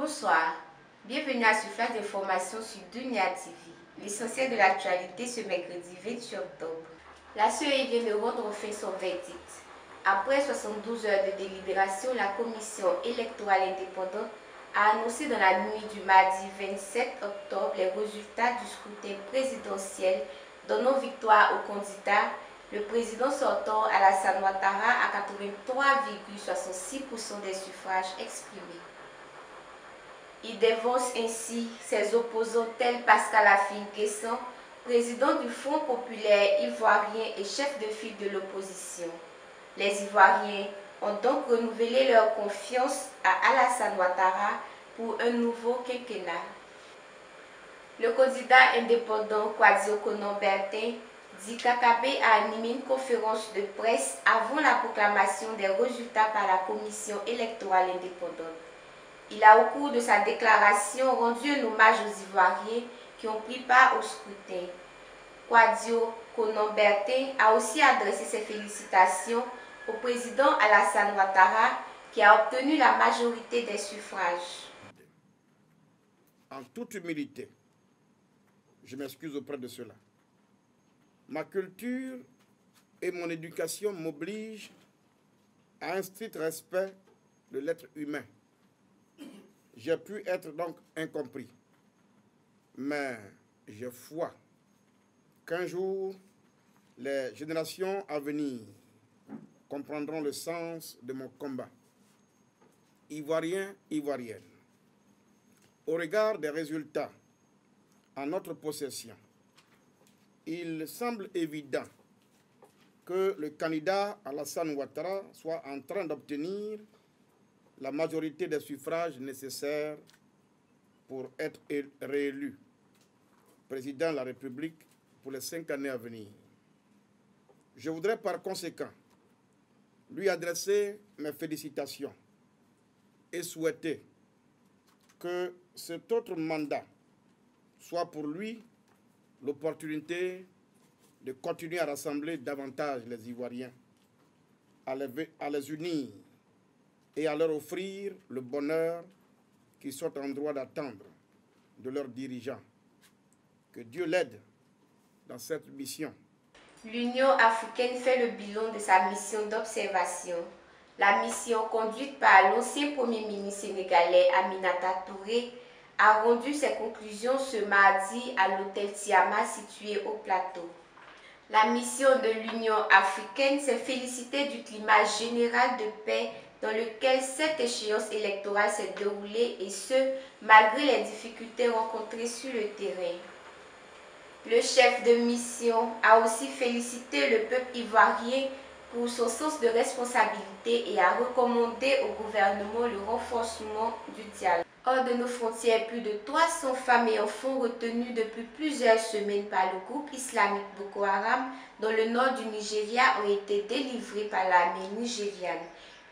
Bonsoir, bienvenue à ce flash d'information sur Dunia TV. L'essentiel de l'actualité ce mercredi 28 octobre. La CEI vient de rendre fin son verdict. Après 72 heures de délibération, la commission électorale indépendante a annoncé dans la nuit du mardi 27 octobre les résultats du scrutin présidentiel donnant victoire au candidat, le président sortant Alassane Ouattara, à 83,66% des suffrages exprimés. Il dévance ainsi ses opposants tels Pascal Affi-N'Guessan, président du Front populaire ivoirien et chef de file de l'opposition. Les Ivoiriens ont donc renouvelé leur confiance à Alassane Ouattara pour un nouveau quinquennat. Le candidat indépendant Kouadio Konan-Bertin dit qu'Akabe a animé une conférence de presse avant la proclamation des résultats par la commission électorale indépendante. Il a, au cours de sa déclaration, rendu un hommage aux Ivoiriens qui ont pris part au scrutin. Kouadio Konan-Bertin a aussi adressé ses félicitations au président Alassane Ouattara qui a obtenu la majorité des suffrages. En toute humilité, je m'excuse auprès de cela. Ma culture et mon éducation m'obligent à un strict respect de l'être humain. J'ai pu être donc incompris, mais j'ai foi qu'un jour, les générations à venir comprendront le sens de mon combat. Ivoiriens, Ivoiriennes, au regard des résultats en notre possession, il semble évident que le candidat Alassane Ouattara soit en train d'obtenir la majorité des suffrages nécessaires pour être réélu président de la République pour les 5 années à venir. Je voudrais par conséquent lui adresser mes félicitations et souhaiter que cet autre mandat soit pour lui l'opportunité de continuer à rassembler davantage les Ivoiriens, à les unir et à leur offrir le bonheur qu'ils sont en droit d'attendre de leurs dirigeants. Que Dieu l'aide dans cette mission. L'Union africaine fait le bilan de sa mission d'observation. La mission conduite par l'ancien Premier ministre sénégalais Aminata Touré a rendu ses conclusions ce mardi à l'hôtel Tiama situé au plateau. La mission de l'Union africaine s'est félicitée du climat général de paix dans lequel cette échéance électorale s'est déroulée, et ce, malgré les difficultés rencontrées sur le terrain. Le chef de mission a aussi félicité le peuple ivoirien pour son sens de responsabilité et a recommandé au gouvernement le renforcement du dialogue. Hors de nos frontières, plus de 300 femmes et enfants retenus depuis plusieurs semaines par le groupe islamique Boko Haram dans le nord du Nigeria ont été délivrés par l'armée nigériane.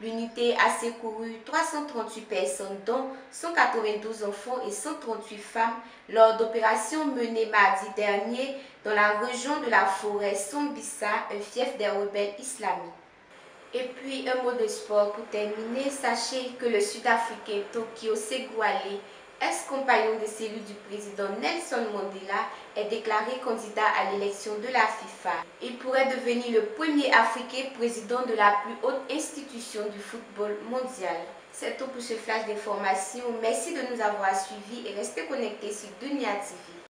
L'unité a secouru 338 personnes, dont 192 enfants et 138 femmes, lors d'opérations menées mardi dernier dans la région de la forêt Sambisa, un fief des rebelles islamiques. Et puis un mot de sport pour terminer. Sachez que le Sud-Africain Tokyo Seguale, ex-compagnon de celui du président Nelson Mandela, est déclaré candidat à l'élection de la FIFA. Il pourrait devenir le premier Africain président de la plus haute institution du football mondial. C'est tout pour ce flash d'information. Merci de nous avoir suivis et restez connectés sur Dunia TV.